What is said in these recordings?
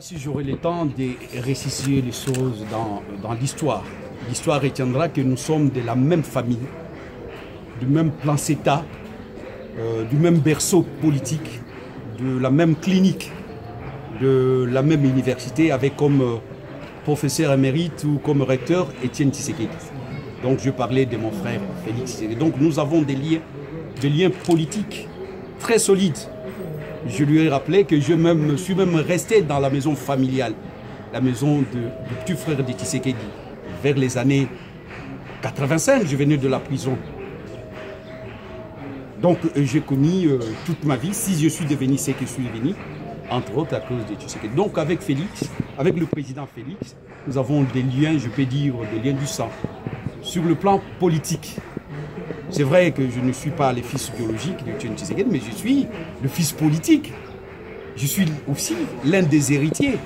Si j'aurai le temps de resituer les choses dans l'histoire, l'histoire retiendra que nous sommes de la même famille, du même plan CETA, du même berceau politique, de la même clinique, de la même université, avec comme professeur émérite ou comme recteur Étienne Tshisekedi. Donc je parlais de mon frère Félix Tshisekedi. Donc nous avons des liens politiques très solides. Je lui ai rappelé que je suis même resté dans la maison familiale, la maison du petit frère de Tshisekedi. Vers les années 85, je venais de la prison. Donc j'ai connu toute ma vie, si je suis devenu ce que je suis devenu, entre autres à cause de Tshisekedi. Donc avec Félix, avec le président Félix, nous avons des liens, je peux dire, des liens du sang. Sur le plan politique, c'est vrai que je ne suis pas le fils biologique de Tshisekedi, mais je suis le fils politique. Je suis aussi l'un des héritiers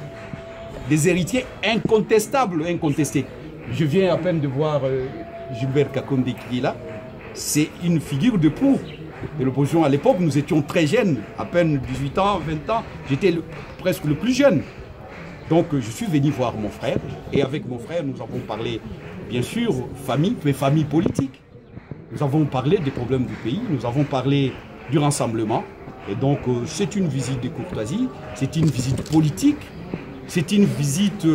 incontestables, incontestés. Je viens à peine de voir Gilbert Kakonde qui est là. C'est une figure de proue de l'opposition. À l'époque, nous étions très jeunes, à peine 18 ans, 20 ans. J'étais presque le plus jeune. Donc je suis venu voir mon frère. Et avec mon frère, nous avons parlé, bien sûr, famille, mais famille politique. Nous avons parlé des problèmes du pays, nous avons parlé du rassemblement. Et donc, c'est une visite de courtoisie, c'est une visite politique, c'est une visite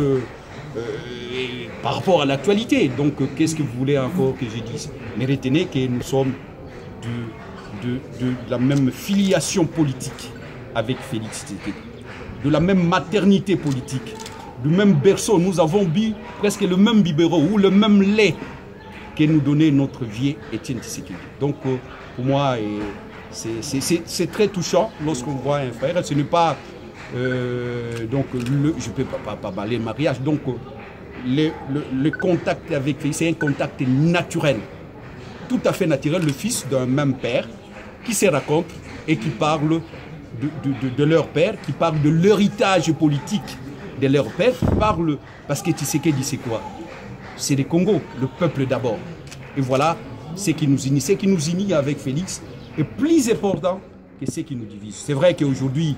par rapport à l'actualité. Donc, qu'est-ce que vous voulez encore que je dise? Mais retenez que nous sommes de la même filiation politique avec Félix Tshisekedi, de la même maternité politique, du même berceau. Nous avons bu presque le même biberon ou le même lait que nous donnait notre vieux Étienne Tshisekedi. Donc pour moi, c'est très touchant lorsqu'on voit un frère. Ce n'est pas, donc je ne peux pas parler de mariage. Donc le contact avec Félix, c'est un contact naturel, tout à fait naturel. Le fils d'un même père qui se raconte et qui parle de leur père, qui parle de l'héritage politique de leur père, qui parle, parce que Tshisekedi c'est quoi? C'est le Congo, le peuple d'abord. Et voilà ce qui nous unit. Ce qui nous unit avec Félix est plus important que ce qui nous divise. C'est vrai qu'aujourd'hui,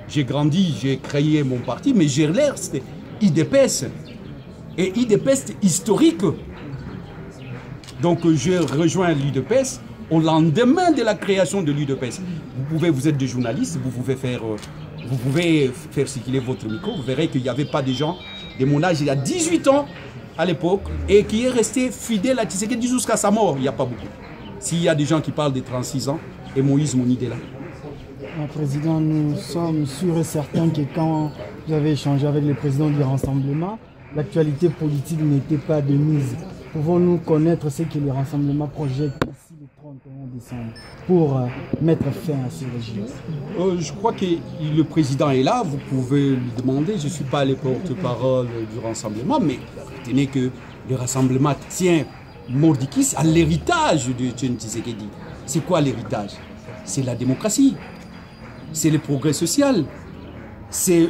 j'ai grandi, j'ai créé mon parti, mais j'ai l'air, c'était IDPS. Et IDPS historique. Donc j'ai rejoint l'IDPS au lendemain de la création de l'IDPS. Vous êtes des journalistes, vous pouvez faire circuler votre micro, vous verrez qu'il n'y avait pas de gens de mon âge, il y a 18 ans, à l'époque, et qui est resté fidèle à Tshisekedi jusqu'à sa mort. Il n'y a pas beaucoup. S'il y a des gens qui parlent de 36 ans, et Moïse Mounid est là. Président, nous sommes sûrs et certains que quand vous avez échangé avec le président du Rassemblement, l'actualité politique n'était pas de mise. Pouvons-nous connaître ce que le Rassemblement projette ici le 31 décembre pour mettre fin à ce régime? Je crois que le président est là, vous pouvez lui demander. Je ne suis pas le porte-parole du Rassemblement, mais retenez que le Rassemblement tient mordicus à l'héritage de Tshisekedi. C'est quoi l'héritage? C'est la démocratie, c'est le progrès social, c'est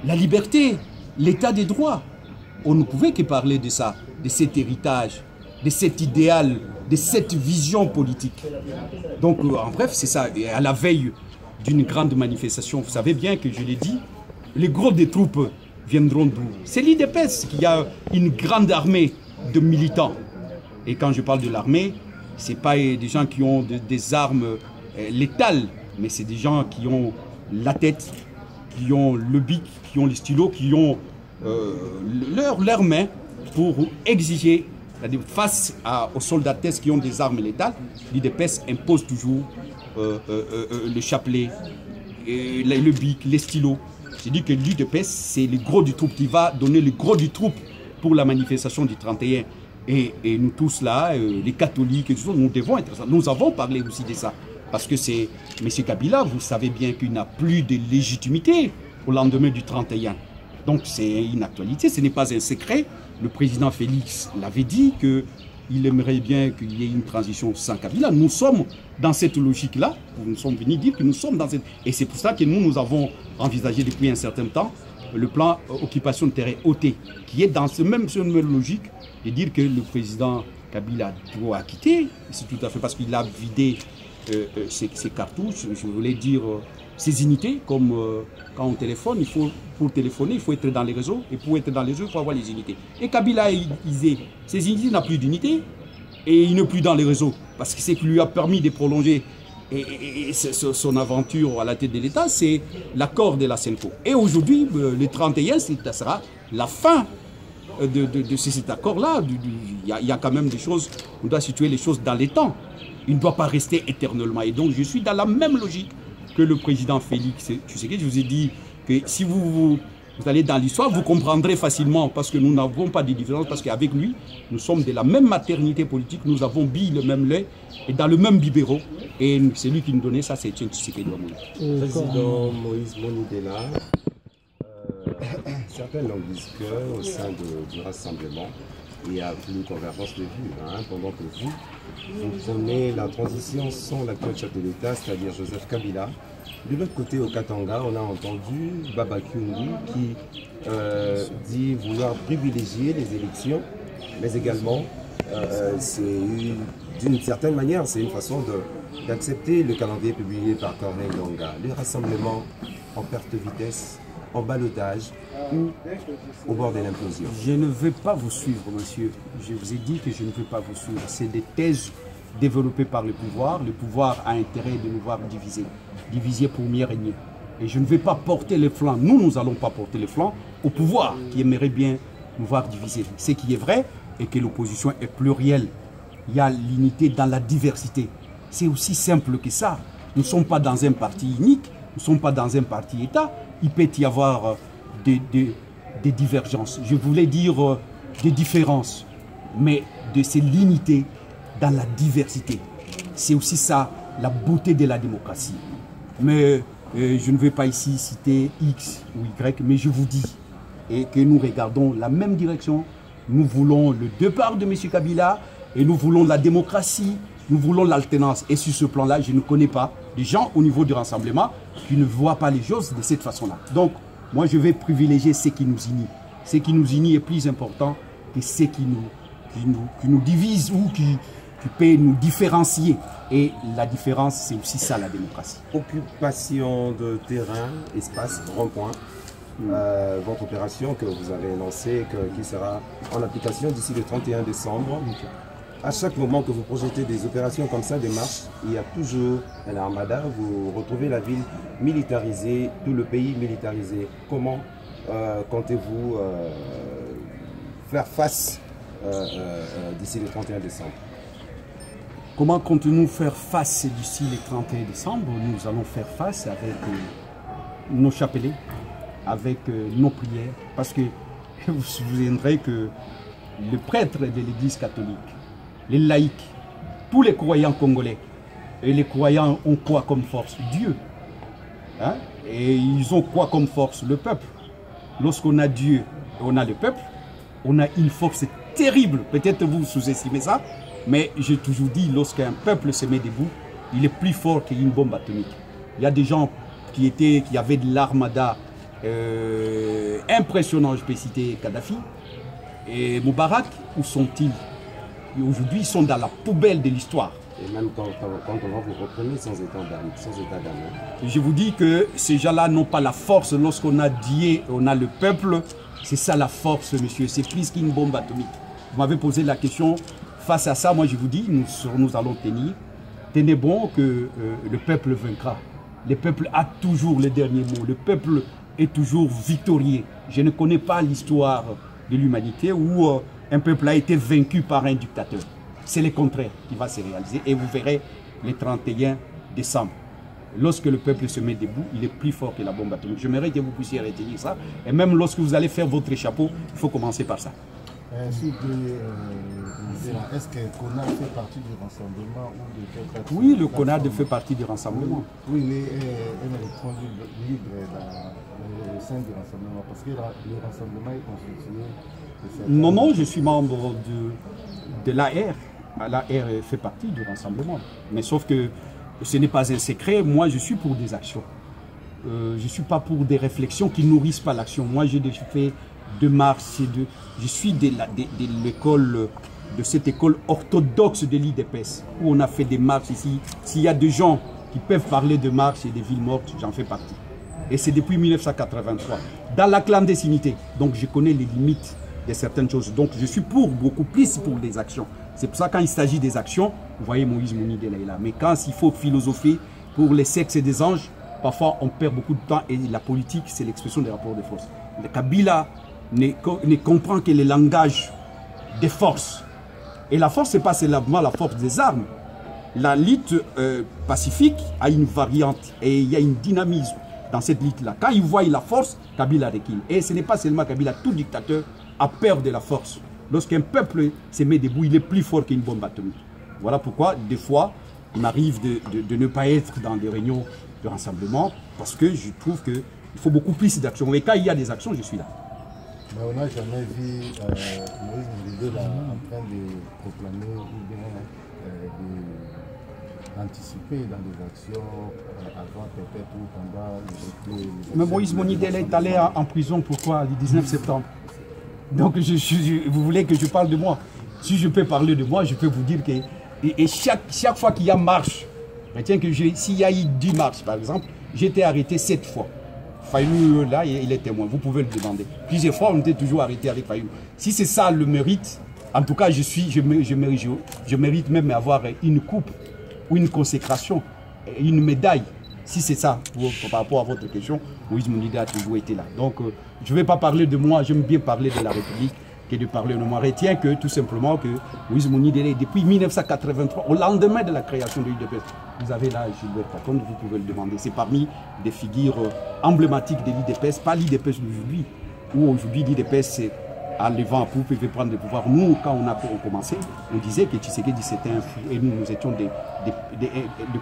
la liberté, l'état des droits. On ne pouvait que parler de ça, de cet héritage, de cet idéal, de cette vision politique. Donc, en bref, c'est ça. Et à la veille d'une grande manifestation, vous savez bien que je l'ai dit, les gros des troupes viendront d'où? C'est l'IDPS qui a une grande armée de militants. Et quand je parle de l'armée, ce n'est pas des gens qui ont des armes létales, mais c'est des gens qui ont la tête, qui ont le bic, qui ont les stylos, qui ont leurs mains pour exiger, face aux soldates qui ont des armes létales. L'IDPS impose toujours le chapelet, le bic, les stylos. J'ai dit que l'IDPS, c'est le gros du troupe qui va donner le gros du troupe pour la manifestation du 31. Et nous tous là, les catholiques, nous devons être ça. Nous avons parlé aussi de ça. Parce que c'est M. Kabila, vous savez bien qu'il n'a plus de légitimité au lendemain du 31. Donc c'est une actualité, ce n'est pas un secret. Le président Félix l'avait dit qu'il aimerait bien qu'il y ait une transition sans Kabila. Nous sommes dans cette logique-là. Nous sommes venus dire que nous sommes dans cette... Et c'est pour ça que nous avons envisagé depuis un certain temps le plan occupation de terrain OT, qui est dans cette même logique de dire que le président Kabila doit quitter. C'est tout à fait parce qu'il a vidé ses cartouches. Je voulais dire ces unités, comme quand on téléphone, pour téléphoner, il faut être dans les réseaux, et pour être dans les réseaux, il faut avoir les unités. Et Kabila, il disait, ces unités n'ont plus d'unité, et il n'est plus dans les réseaux, parce que ce qui lui a permis de prolonger son aventure à la tête de l'État, c'est l'accord de la CENCO. Et aujourd'hui, le 31, ça sera la fin de cet accord-là. Il y a quand même des choses, on doit situer les choses dans les temps. Il ne doit pas rester éternellement. Et donc, je suis dans la même logique que le président Félix Tshisekedi. Je vous ai dit que si vous allez dans l'histoire, vous comprendrez facilement, parce que nous n'avons pas de différence, parce qu'avec lui, nous sommes de la même maternité politique, nous avons bu le même lait et dans le même biberon. Et c'est lui qui nous donnait ça, c'est Tshisekedi. Président Moïse Monidela, certains l'ont dit qu'au sein du rassemblement, il n'y a plus convergence de vues, pendant que vous prenez la transition sans l'actuel chef de l'État, c'est-à-dire Joseph Kabila. De l'autre côté, au Katanga, on a entendu Baba Kyungu qui dit vouloir privilégier les élections, mais également, d'une certaine manière, c'est une façon d'accepter le calendrier publié par Corneille Nangaa. Les rassemblements en perte de vitesse, en ballottage ou au bord de l'implosion. Je ne veux pas vous suivre, monsieur. Je vous ai dit que je ne veux pas vous suivre. C'est des thèses développées par le pouvoir. Le pouvoir a intérêt de nous voir diviser. Diviser pour mieux régner. Et je ne vais pas porter les flancs. Nous n'allons pas porter les flancs au pouvoir qui aimerait bien nous voir diviser. Ce qui est vrai est que l'opposition est plurielle. Il y a l'unité dans la diversité. C'est aussi simple que ça. Nous ne sommes pas dans un parti unique. Nous ne sommes pas dans un parti État. Il peut y avoir des divergences. Je voulais dire des différences, mais de ces l'unité dans la diversité. C'est aussi ça, la beauté de la démocratie. Mais je ne vais pas ici citer X ou Y, mais je vous dis et que nous regardons la même direction. Nous voulons le départ de M. Kabila et nous voulons la démocratie, nous voulons l'alternance. Et sur ce plan-là, je ne connais pas des gens au niveau du rassemblement qui ne voient pas les choses de cette façon-là. Donc, moi, je vais privilégier ce qui nous unit. Ce qui nous unit est plus important que ce qui nous divise ou qui peut nous différencier. Et la différence, c'est aussi ça, la démocratie. Occupation de terrain, espace, rond-point. Votre opération que vous avez lancée, qui sera en application d'ici le 31 décembre. À chaque moment que vous projetez des opérations comme ça, des marches, il y a toujours un armada. Vous retrouvez la ville militarisée, tout le pays militarisé. Comment comptez-vous faire face d'ici le 31 décembre? Comment comptons-nous faire face d'ici le 31 décembre? Nous allons faire face avec nos chapelets, avec nos prières, parce que vous vous souviendrez que le prêtre de l'Église catholique, les laïcs, tous les croyants congolais, et les croyants ont quoi comme force? Dieu. Et ils ont quoi comme force? Le peuple. Lorsqu'on a Dieu et on a le peuple, on a une force terrible. Peut-être vous sous-estimez ça, mais j'ai toujours dit, lorsqu'un peuple se met debout, il est plus fort qu'une bombe atomique. Il y a des gens qui avaient de l'armada impressionnant. Je peux citer Kadhafi et Moubarak. Où sont-ils? Aujourd'hui, ils sont dans la poubelle de l'histoire. Et même quand on va vous reprendre sans état d'âme. Je vous dis que ces gens-là n'ont pas la force. Lorsqu'on a Dieu, on a le peuple. C'est ça la force, monsieur. C'est plus qu'une bombe atomique. Vous m'avez posé la question. Face à ça, moi je vous dis, nous allons tenir. Tenez bon que le peuple vaincra. Le peuple a toujours le dernier mot. Le peuple est toujours victorieux. Je ne connais pas l'histoire de l'humanité où un peuple a été vaincu par un dictateur. C'est le contraire qui va se réaliser. Et vous verrez le 31 décembre. Lorsque le peuple se met debout, il est plus fort que la bombe atomique. J'aimerais que vous puissiez retenir ça. Et même lorsque vous allez faire votre chapeau, il faut commencer par ça. Est-ce que CONAD fait partie du rassemblement ou de quelque chose? Oui, le CONAD fait partie du rassemblement. Oui, mais un électron libre dans le sein du rassemblement, parce que le rassemblement est constitué de certains... Non, je suis membre de l'AR. L'AR fait partie du rassemblement. Mais sauf que ce n'est pas un secret. Moi, je suis pour des actions. Je ne suis pas pour des réflexions qui ne nourrissent pas l'action. Moi, j'ai fait de marche. Je suis de l'école, de cette école orthodoxe de l'IDPS, où on a fait des marches ici. S'il y a des gens qui peuvent parler de marche et des villes mortes, j'en fais partie. Et c'est depuis 1983, dans la clandestinité. Donc je connais les limites de certaines choses. Donc je suis beaucoup plus pour des actions. C'est pour ça quand il s'agit des actions, vous voyez Moïse Mounidela est là. Mais quand il faut philosopher pour les sexes et des anges, parfois on perd beaucoup de temps et la politique c'est l'expression des rapports de force. Le Kabila ne comprend que le langage des forces. Et la force, ce n'est pas seulement la force des armes. La lutte pacifique a une variante et il y a une dynamisme dans cette lutte-là. Quand il voit la force, Kabila recule. Et ce n'est pas seulement Kabila, tout dictateur a peur de la force. Lorsqu'un peuple se met debout, il est plus fort qu'une bombe atomique. Voilà pourquoi, des fois, il m'arrive de ne pas être dans des réunions de rassemblement parce que je trouve qu'il faut beaucoup plus d'actions. Mais quand il y a des actions, je suis là. Mais on n'a jamais vu Moïse Mounidela en train de proclamer ou bien d'anticiper dans des actions avant peut-être ou pendant les Mais Moïse Mounidela est allé en prison pourquoi le 19 septembre. Donc vous voulez que je parle de moi. Si je peux parler de moi, je peux vous dire que et chaque fois qu'il y a marche, retiens que s'il y a eu 10 marches par exemple, j'ai été arrêté 7 fois. Fayou, là, il est témoin, vous pouvez le demander. Plusieurs fois, on était toujours arrêté avec Fayou. Si c'est ça le mérite, en tout cas, je mérite même avoir une coupe ou une consécration, une médaille. Si c'est ça, par rapport à votre question, Moïse Mounidela a toujours été là. Donc, je ne vais pas parler de moi, j'aime bien parler de la République que de parler de moi. Retiens que, tout simplement, que Moïse Mounidela, depuis 1983, au lendemain de la création de l'UDPS, vous avez là Gilbert Katonde, vous pouvez le demander. C'est parmi des figures emblématiques de l'UDPS, pas l'UDPS d'aujourd'hui, où aujourd'hui l'UDPS a le vent à poupe et veut prendre le pouvoir. Nous, quand on a commencé, on disait que Tshisekedi c'était un fou et nous étions des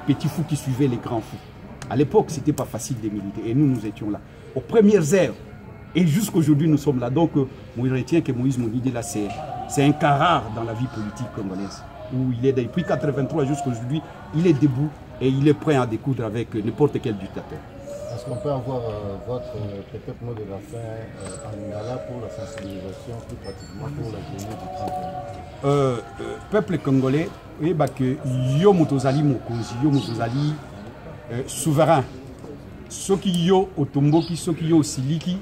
petits fous qui suivaient les grands fous. À l'époque, ce n'était pas facile de militer et nous étions là. Aux premières heures, et jusqu'aujourd'hui, nous sommes là. Donc, moi, je retiens que Moïse Mounidela, c'est un cas rare dans la vie politique congolaise. Où il est depuis 1983 jusqu'à aujourd'hui, il est debout et il est prêt à découdre avec n'importe quel dictateur. Est-ce qu'on peut avoir votre peut-être mot de la fin en Lingala pour la sensibilisation, plus pratiquement pour la journée du 31 peuple congolais, que yo motozali mokonzi, yo motozali souverain. Soki yo otomboki, soki yo osiliki,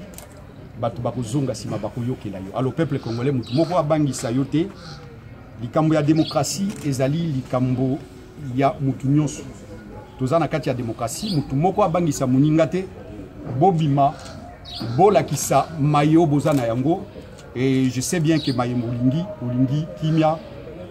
bato bakozonga sima bakoyokela yo. Alors peuple congolais, mutu moko abangisa yo te. Likambo ya démocratie ezali likambo ya mutu nyonso. Toza na kati ya démocratie, mutu moko abangisa moninga te, bobima, bolakisa mayo bozana yango. Et je sais bien que maye bolingi kimia,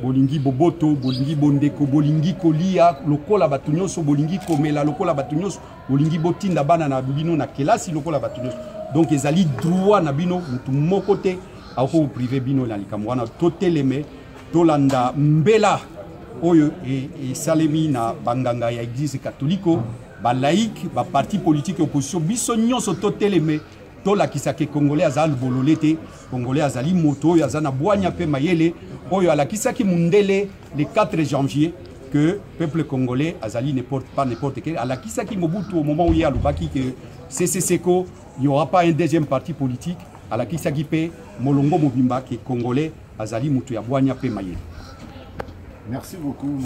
bolingi boboto, bolingi bondeko, bolingi kolia, lokola batu nyonso, bolingi komela, lokola batu nyonso, bolingi botinda bana na bino na kelasi lokola batu nyonso. Donc ezali droit na bino mutu moko te ako privé bino na likambo wana toteleme tolanda mbela oyo et salemi na banganga ya église catholique ba laïque ba parti politique opposition biso nyonso toteleme tola kisake congolais azal bololete congolais azali moto ya zana boanya pe mayele oyo ala kisaki mundele le 4 janvier que peuple congolais azali n'importe quel ala kisaki Mobutu au moment où il y a Lubaki que CCCCO il n'y aura pas un deuxième parti politique à la Kisagipe, Molongo Mobimba, qui est congolais, Azali Moutou Yabouania Pe Mayele. Merci beaucoup.